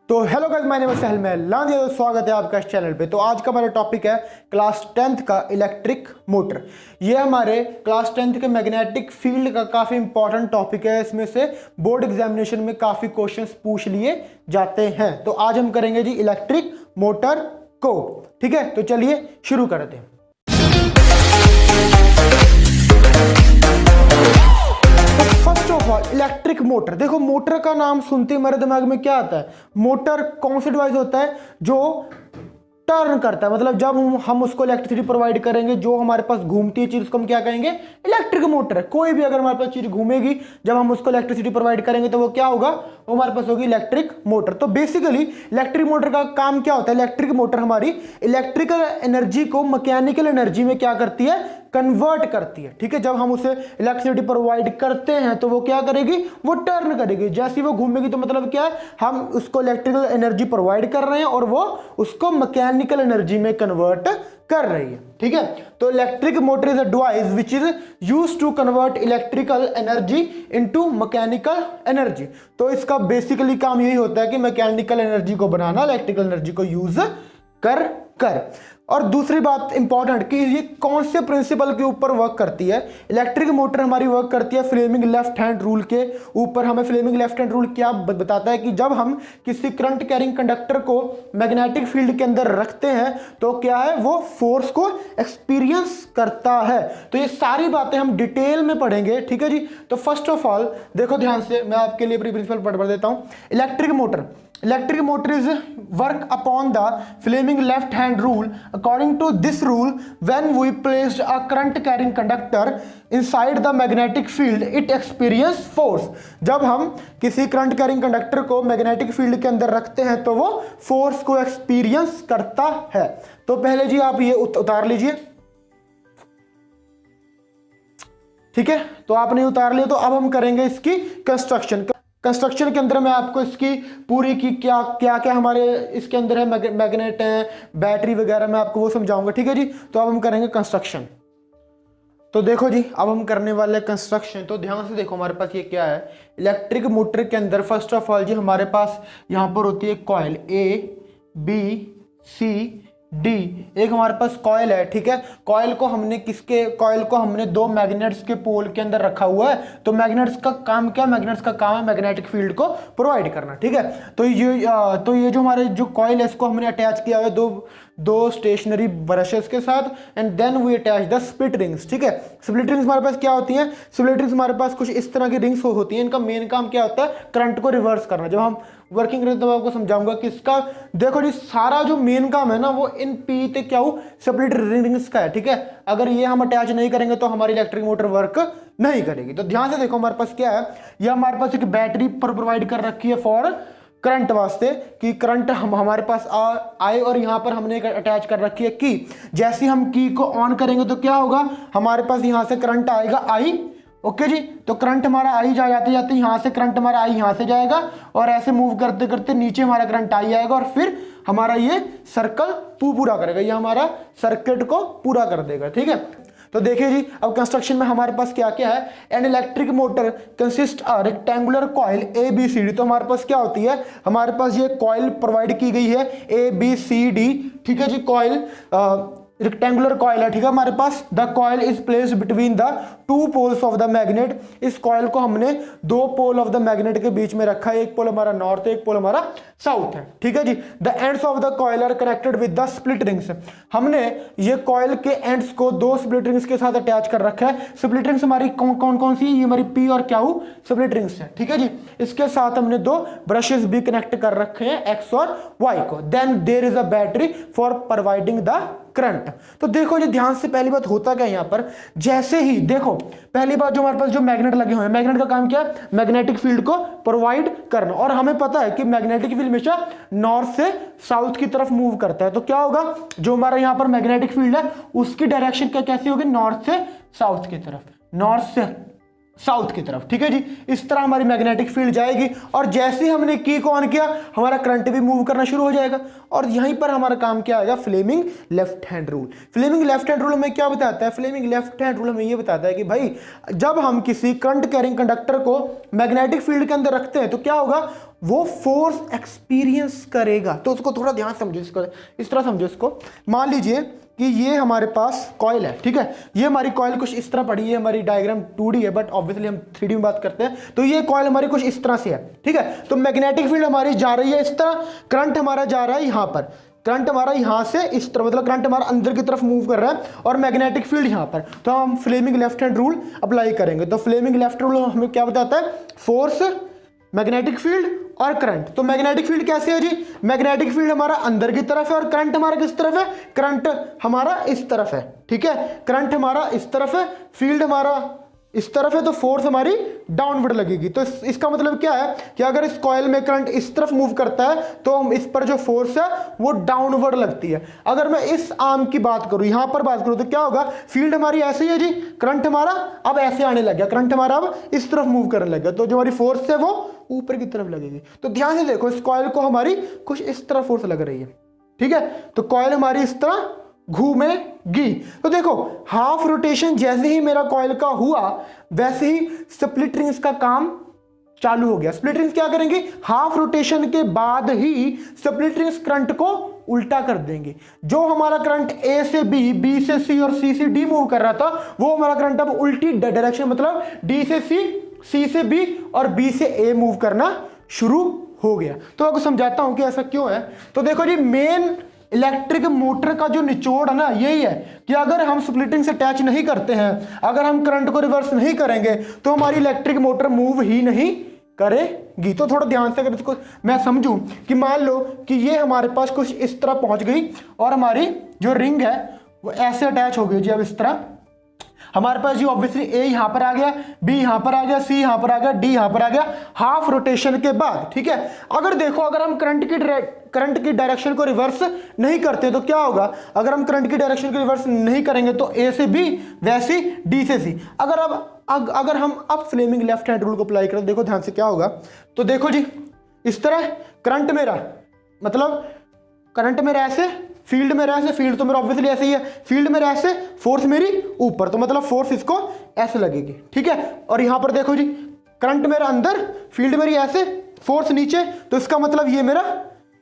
तो hello guys, my name is Sahal, मैं लांजिया, स्वागत है आपका इस चैनल पे। तो आज का हमारा टॉपिक है क्लास 10th का इलेक्ट्रिक मोटर। ये हमारे क्लास 10th के मैग्नेटिक फील्ड का काफ़ी इंपॉर्टेंट टॉपिक है। इसमें से बोर्ड एग्जामिनेशन में काफ़ी क्वेश्चंस पूछ लिए जाते हैं। तो आज हम करेंगे जी इलेक्ट्रिक मोटर को। ठीक है, तो चलिए शुरू करते हैं। First of all electric motor, देखो मोटर का नाम सुनते ही मेरे दिमाग में क्या आता है? मोटर कौन सा डिवाइस होता है जो टर्न करता है, मतलब जब हम उसको इलेक्ट्रिसिटी प्रोवाइड करेंगे, जो हमारे पास घूमती है चीज, उसको हम क्या कहेंगे? Electric motor. कोई भी अगर हमारे पास चीज घूमेगी, जब हम उसको इलेक्ट्रिसिटी प्रोवाइड करेंगे तो वो क्या होगा? वो हमारे पास होगी इलेक्ट्रिक मोटर। तो बेसिकली इलेक्ट्रिक मोटर का काम क्या होता है? इलेक्ट्रिक मोटर हमारी इलेक्ट्रिकल एनर्जी को मैकेनिकल एनर्जी में क्या करती है? कन्वर्ट करती है। ठीक है, जब हम उसे इलेक्ट्रिसिटी प्रोवाइड करते हैं तो वो क्या करेगी? वो टर्न करेगी। जैसे वो घूमेगी तो मतलब क्या है? हम उसको इलेक्ट्रिकल एनर्जी प्रोवाइड कर रहे हैं और वो उसको मैकेनिकल एनर्जी में कन्वर्ट कर रही है। ठीक है, तो electric motor is a device which is used to convert electrical energy into mechanical energy. तो इसका बेसिकली काम यही होता है कि मैकेनिकल एनर्जी को बनाना इलेक्ट्रिकल एनर्जी को यूज कर। और दूसरी बात इंपॉर्टेंट कि ये कौन से प्रिंसिपल के ऊपर वर्क करती है? इलेक्ट्रिक मोटर हमारी वर्क करती है फ्लेमिंग लेफ्ट हैंड रूल के ऊपर। हमें फ्लेमिंग लेफ्ट हैंड रूल क्या बताता है कि जब हम किसी करंट कैरिंग कंडक्टर को मैग्नेटिक फील्ड के अंदर रखते हैं तो क्या है? वो फोर्स को एक्सपीरियंस करता है। तो ये सारी बातें हम डिटेल में पढ़ेंगे। ठीक है जी, तो फर्स्ट ऑफ ऑल देखो ध्यान से, मैं आपके लिए प्रिंसिपल पढ़ देता हूं। Electric motor is work upon the Fleming left hand rule. According to this rule, when we placed a current carrying conductor inside the magnetic field, it experiences force. जब हम किसी करंट कैरिंग कंडक्टर को magnetic field के अंदर रखते हैं तो वो फोर्स को एक्सपीरियंस करता है। तो पहले जी आप ये उतार लीजिए। ठीक है, तो आपने उतार लिया, तो अब हम करेंगे इसकी कंस्ट्रक्शन के अंदर मैं आपको इसकी पूरी की क्या क्या क्या हमारे इसके अंदर है, मैग्नेट है, बैटरी वगैरह, मैं आपको वो समझाऊंगा। ठीक है जी, तो अब हम करेंगे कंस्ट्रक्शन। तो देखो जी, अब हम करने वाले कंस्ट्रक्शन। तो ध्यान से देखो, हमारे पास ये क्या है? इलेक्ट्रिक मोटर के अंदर फर्स्ट ऑफ ऑल जी हमारे पास यहाँ पर होती है कॉइल ABCD। एक हमारे पास कॉइल है। ठीक है, कॉइल को हमने दो मैग्नेट्स के पोल के अंदर रखा हुआ है। तो मैग्नेट्स का काम क्या? मैग्नेट्स का काम है मैग्नेटिक फील्ड को प्रोवाइड करना। ठीक है, तो ये जो हमारे जो कॉइल है इसको हमने अटैच किया हुआ है दो स्टेशनरी ब्रशेस के साथ, and then we attach the split rings. ठीक है, स्प्लिट रिंग्स हमारे पास क्या होती हैं? स्प्लिट रिंग्स हमारे पास कुछ इस तरह की रिंग्स होती हैं। इनका मेन काम क्या होता है? करंट को रिवर्स करना। जब हम वर्किंग करें तो मैं आपको समझाऊंगा कि इसका देखो जी सारा जो मेन काम है ना वो इन पी ते क्या स्प्लिट रिंग्स का है। ठीक है, अगर ये हम अटैच नहीं करेंगे तो हमारी इलेक्ट्रिक मोटर वर्क नहीं करेगी। तो ध्यान से देखो, हमारे पास क्या है? ये हमारे पास एक बैटरी पर प्रोवाइड कर रखी है फॉर करंट वास्ते, कि करंट हमारे पास आए, और यहाँ पर हमने अटैच कर रखी है की। जैसे हम की को ऑन करेंगे तो क्या होगा? हमारे पास यहाँ से करंट आएगा आई। ओके जी, तो करंट हमारा आई जाते जाते यहाँ से करंट हमारा आई यहाँ से जाएगा, और ऐसे मूव करते करते नीचे हमारा करंट आई आएगा, और फिर हमारा ये सर्कल पूरा करेगा, ये हमारा सर्किट को पूरा कर देगा। ठीक है, तो देखिए जी, अब कंस्ट्रक्शन में हमारे पास क्या क्या है? An electric motor consist a rectangular coil ABCD। तो हमारे पास क्या होती है? हमारे पास ये कॉइल प्रोवाइड की गई है ABCD। ठीक है जी, कॉइल रेक्टेंगुलर कॉइल है। ठीक है, हमारे पास the coil is placed between the two poles of the magnet. इस कॉइल को हमने दो पोल ऑफ द मैग्नेट के बीच में रखा है, एक पोल हमारा नॉर्थ है, एक पोल हमारा साउथ है। ठीक है जी, the ends of the coil are connected with the split rings. हमने ये कॉइल के एंड्स को दो स्प्लिट रिंग्स के साथ अटैच कर रखा है। स्प्लिट रिंग्स हमारी कौन सी है? ये हमारी P और Q स्प्लिट रिंग्स है। ठीक है जी, इसके साथ हमने दो ब्रशेस भी कनेक्ट कर रखे हैं, X और Y को। Then there is a battery for providing the current. तो देखो जी, ध्यान से पहली बात होता क्या है यहाँ पर? जैसे ही देखो, पहली बात जो हमारे पास जो मैग्नेट लगे हुए हैं, मैग्नेट का काम क्या है? मैग्नेटिक फील्ड को प्रोवाइड करना। और हमें पता है कि मैग्नेटिक फील्ड हमेशा नॉर्थ से साउथ की तरफ मूव करता है। तो क्या होगा? जो हमारा यहाँ पर मैग्नेटिक फील्ड है उसकी डायरेक्शन क्या कैसी होगी? नॉर्थ से साउथ की तरफ, नॉर्थ से साउथ की तरफ। ठीक है जी, इस तरह हमारी मैग्नेटिक फील्ड जाएगी, और जैसे ही हमने की को ऑन किया हमारा करंट भी मूव करना शुरू हो जाएगा। और यहीं पर हमारा काम क्या आएगा? Fleming left hand rule. Fleming left hand rule हमें क्या बताता है? फ्लेमिंग लेफ्ट हैंड रूल हमें ये बताता है कि भाई जब हम किसी करंट कैरिंग कंडक्टर को मैग्नेटिक फील्ड के अंदर रखते हैं तो क्या होगा? वो फोर्स एक्सपीरियंस करेगा। तो उसको थोड़ा ध्यान समझो, इसको इस तरह समझो इसको। मान लीजिए कि ये हमारे पास कॉइल है, ठीक है, ये हमारी कॉइल कुछ इस तरह पड़ी है, हमारी डायग्राम 2D है बट ऑब्वियसली हम 3D में बात करते हैं। तो ये कॉइल हमारी कुछ इस तरह से है, ठीक है। तो मैग्नेटिक फील्ड हमारी जा रही है इस तरह, करंट हमारा जा रहा है यहाँ पर, करंट हमारा यहाँ से इस तरह, मतलब करंट हमारा अंदर की तरफ मूव कर रहा है और मैग्नेटिक फील्ड यहाँ पर। तो हम Fleming left hand rule apply करेंगे। तो फ्लेमिंग लेफ्ट रूल हमें क्या बताता है, फोर्स, मैग्नेटिक फील्ड और करंट। तो मैग्नेटिक फील्ड कैसे है जी, मैग्नेटिक फील्ड हमारा अंदर की तरफ है और करंट हमारा किस तरफ है, करंट हमारा इस तरफ है, ठीक है, करंट हमारा इस तरफ है, फील्ड हमारा इस तरफ है, तो फोर्स हमारी डाउनवर्ड लगेगी। तो इसका मतलब क्या है कि अगर इस कॉइल में करंट इस तरफ मूव करता है तो हम इस पर जो फोर्स है वो डाउनवर्ड लगती है। अगर मैं इस आर्म की बात करूं, यहां पर बात करूं, तो क्या होगा, फील्ड हमारी ऐसे ही है जी, करंट हमारा अब ऐसे आने लग गया, करंट हमारा अब इस तरफ मूव करने लग गया, तो जो हमारी फोर्स है वो ऊपर की तरफ लगेगी। तो ध्यान से देखो, इस कॉइल को हमारी कुछ इस तरह फोर्स लग रही है, ठीक है। तो कॉइल हमारी इस तरह घूमेगी। तो देखो हाफ रोटेशन जैसे ही मेरा कॉइल का हुआ वैसे ही स्प्लिट रिंग्स का काम चालू हो गया। स्प्लिट रिंग्स क्या करेंगे, हाफ रोटेशन के बाद ही स्प्लिट रिंग्स करंट को उल्टा कर देंगे। जो हमारा करंट ए से बी, बी से सी और सी से डी मूव कर रहा था, वो हमारा करंट अब उल्टी डायरेक्शन, मतलब डी से सी से बी और बी से ए मूव करना शुरू हो गया। तो आपको समझाता हूं कि ऐसा क्यों है। तो देखो जी, मेन इलेक्ट्रिक मोटर का जो निचोड़ है ना, यही है कि अगर हम स्प्लिटिंग से अटैच नहीं करते हैं, अगर हम करंट को रिवर्स नहीं करेंगे तो हमारी इलेक्ट्रिक मोटर मूव ही नहीं करेगी। तो थोड़ा ध्यान से अगर इसको मैं समझूं कि मान लो कि ये हमारे पास कुछ इस तरह पहुंच गई और हमारी जो रिंग है वो ऐसे अटैच हो गई जी। अब इस तरह हमारे पास जी ऑब्वियसली ए यहां पर आ गया, बी यहां पर आ गया, सी यहां पर आ गया, डी यहां पर आ गया, हाफ रोटेशन के बाद, ठीक है। अगर देखो, अगर हम करंट की डायरेक्शन को रिवर्स नहीं करते तो क्या होगा, अगर हम करंट की डायरेक्शन को रिवर्स नहीं करेंगे तो ए से बी, वैसे डी से सी। अगर हम अब फ्लेमिंग लेफ्ट हैंड रूल को अप्लाई करें, देखो ध्यान से क्या होगा। तो देखो जी, इस तरह करंट मेरा, मतलब करंट मेरा ऐसे, फील्ड मेरा ऐसे, फील्ड तो मेरा ऑब्वियसली ऐसे ही है, फील्ड मेरा ऐसे, फोर्स मेरी ऊपर, तो मतलब फोर्स इसको ऐसे लगेगी, ठीक है। और यहां पर देखो जी, करंट मेरा अंदर, फील्ड मेरी ऐसे, फोर्स नीचे, तो इसका मतलब ये मेरा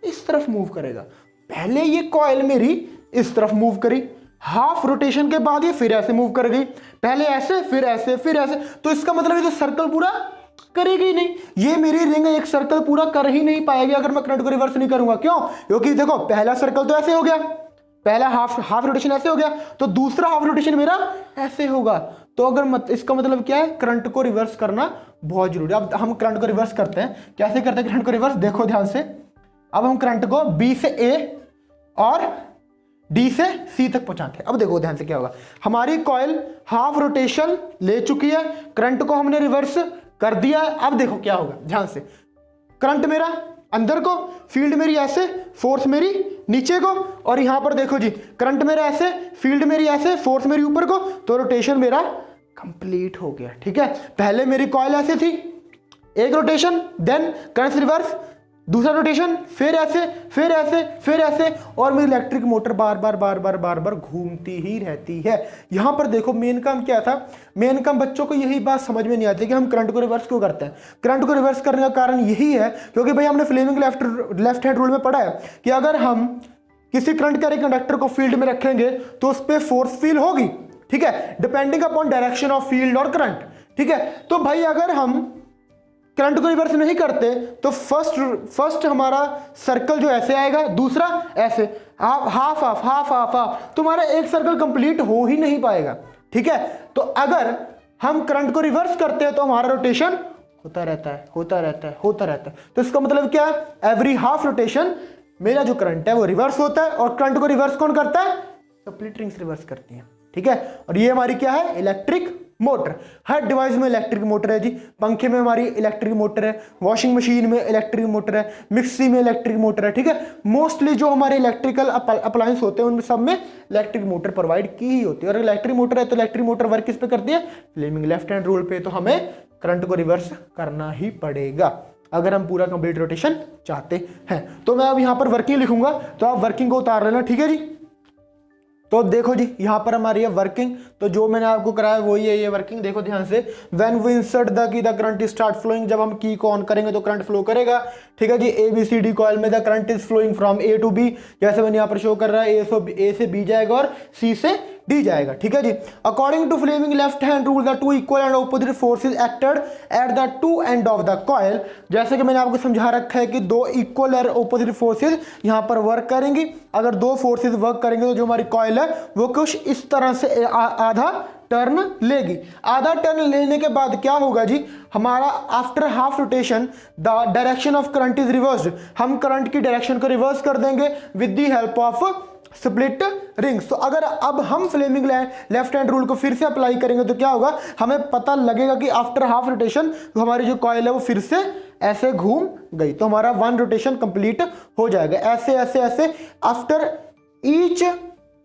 इस तरफ मूव करेगा। पहले ये कॉइल मेरी इस तरफ मूव करी, हाफ रोटेशन के बाद ये फिर ऐसे मूव कर गई, पहले ऐसे फिर ऐसे फिर ऐसे, तो इसका मतलब ये तो सर्कल पूरा करेगी ही नहीं, ये मेरी रिंग एक सर्कल पूरा कर ही नहीं पाएगी अगर मैं करंट को रिवर्स नहीं करूंगा। क्यों, क्योंकि देखो पहला सर्कल तो ऐसे हो गया, पहला हाफ रोटेशन ऐसे हो गया, तो दूसरा हाफ रोटेशन मेरा ऐसे होगा। तो अगर इसका मतलब क्या है, करंट को रिवर्स करना बहुत जरूरी है। अब हम करंट को रिवर्स करते हैं, कैसे करते हैं करंट को रिवर्स, देखो ध्यान से। अब हम करंट को बी से ए और डी से सी तक पहुंचाते हैं। अब देखो ध्यान से क्या होगा, हमारी कॉइल हाफ रोटेशन ले चुकी है, करंट को हमने रिवर्स कर दिया है। अब देखो क्या होगा, ध्यान से, करंट मेरा अंदर को, फील्ड मेरी ऐसे, फोर्स मेरी नीचे को, और यहां पर देखो जी, करंट मेरा ऐसे, फील्ड मेरी ऐसे, फोर्स मेरी ऊपर को, तो रोटेशन मेरा कंप्लीट हो गया, ठीक है। पहले मेरी कॉइल ऐसे थी, एक रोटेशन, देन करंट रिवर्स, दूसरा रोटेशन, फिर ऐसे फिर ऐसे फिर ऐसे, और मेरी इलेक्ट्रिक मोटर बार बार बार बार बार बार घूमती ही रहती है। यहां पर देखो मेन काम क्या था, मेन काम बच्चों को यही बात समझ में नहीं आती कि हम करंट को रिवर्स क्यों करते हैं। करंट को रिवर्स करने का कारण यही है क्योंकि भाई हमने फ्लेमिंग लेफ्ट हैंड रूल में पढ़ा है कि अगर हम किसी करंट कैरी कंडक्टर को फील्ड में रखेंगे तो उस पर फोर्स फील होगी, ठीक है, depending upon direction of field और करंट, ठीक है। तो भाई अगर हम करंट को रिवर्स नहीं करते तो फर्स्ट हमारा सर्कल जो ऐसे आएगा, दूसरा ऐसे, half half half half half, तुम्हारा एक सर्कल कंप्लीट हो ही नहीं पाएगा, ठीक है। तो अगर हम करंट को रिवर्स करते हैं तो हमारा रोटेशन होता रहता है होता रहता है होता रहता है। तो इसका मतलब क्या है, एवरी हाफ रोटेशन मेरा जो करंट है वो रिवर्स होता है, और करंट को रिवर्स कौन करता है, स्प्लिट रिंग्स रिवर्स करती है, ठीक है। और ये हमारी क्या है, इलेक्ट्रिक मोटर। हर डिवाइस में इलेक्ट्रिक मोटर है जी, पंखे में हमारी इलेक्ट्रिक मोटर है, वॉशिंग मशीन में इलेक्ट्रिक मोटर है, मिक्सी में इलेक्ट्रिक मोटर है, ठीक है। मोस्टली जो हमारे इलेक्ट्रिकल अप्लायंस होते हैं उनमें सब में इलेक्ट्रिक मोटर प्रोवाइड की ही होती है। और इलेक्ट्रिक मोटर है तो इलेक्ट्रिक मोटर वर्क किस पे करती है, फ्लेमिंग लेफ्ट हैंड रूल पे। तो हमें करंट को रिवर्स करना ही पड़ेगा अगर हम पूरा कंप्लीट रोटेशन चाहते हैं। तो मैं अब यहां पर वर्किंग लिखूंगा, तो आप वर्किंग को उतार लेना, ठीक है जी। तो देखो जी यहाँ पर हमारी है वर्किंग, तो जो मैंने आपको कराया वही है ये वर्किंग। देखो ध्यान से, when we insert the key the current start flowing, जब हम की को ऑन करेंगे तो करंट फ्लो करेगा, ठीक है जी। ABCD कॉइल में the current is flowing from A to B, जैसे मैंने यहाँ पर शो कर रहा है A से B जाएगा और C से D जाएगा, ठीक है जी। According to Fleming left hand rule the two equal and opposite forces acted at the two end of the coil, जैसे कि मैंने आपको समझा रखा है कि दो इक्वल और ऑपोजिट फोर्सेज यहाँ पर वर्क करेंगी। अगर दो फोर्सेज वर्क करेंगे तो जो हमारी कॉइल है वो कुछ इस तरह से आधा टर्न लेगी। आधा टर्न लेने के बाद क्या होगा जी, हमारा after half rotation the direction of current is reversed, हम करंट की डायरेक्शन को रिवर्स कर देंगे with the help of split rings. तो अगर अब हम फ्लेमिंग लेफ्ट हैंड रूल को फिर से अप्लाई करेंगे तो क्या होगा, हमें पता लगेगा कि आफ्टर हाफ रोटेशन हमारी जो कॉइल है वो फिर से ऐसे घूम गई, तो हमारा वन रोटेशन कंप्लीट हो जाएगा। ऐसे ऐसे ऐसे आफ्टर ईच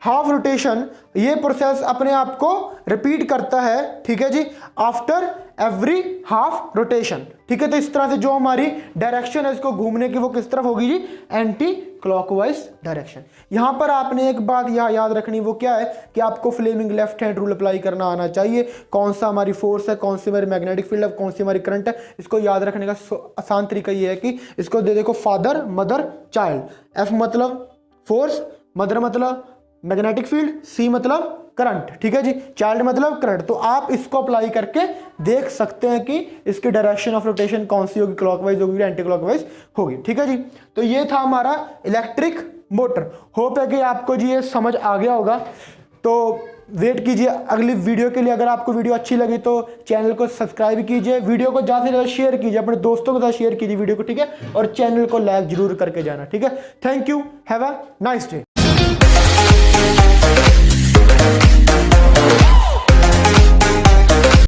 हाफ रोटेशन ये प्रोसेस अपने आप को रिपीट करता है, ठीक है जी, आफ्टर एवरी हाफ रोटेशन, ठीक है। तो इस तरह से जो हमारी डायरेक्शन है इसको घूमने की वो किस तरफ होगी जी, एंटी क्लॉकवाइज डायरेक्शन। यहां पर आपने एक बात याद रखनी, वो क्या है कि आपको Fleming left hand rule apply करना आना चाहिए। कौन सा हमारी फोर्स है, कौन सी हमारी मैग्नेटिक फील्ड है, कौन सी हमारी करंट है, इसको याद रखने का आसान तरीका ये है कि इसको दे देखो फादर मदर चाइल्ड। F मतलब फोर्स, मदर मतलब मैग्नेटिक फील्ड, C मतलब करंट, ठीक है जी, चाइल्ड मतलब करंट। तो आप इसको अप्लाई करके देख सकते हैं कि इसकी डायरेक्शन ऑफ रोटेशन कौन सी होगी, क्लॉकवाइज होगी, एंटी क्लॉकवाइज होगी, ठीक है जी। तो ये था हमारा इलेक्ट्रिक मोटर। होप है कि आपको जी ये समझ आ गया होगा। तो वेट कीजिए अगली वीडियो के लिए। अगर आपको वीडियो अच्छी लगी तो चैनल को सब्सक्राइब कीजिए, वीडियो को ज़्यादा से ज़्यादा शेयर कीजिए, अपने दोस्तों के साथ शेयर कीजिए वीडियो को, ठीक है, और चैनल को लाइक जरूर करके जाना, ठीक है। Thank you, have a nice day.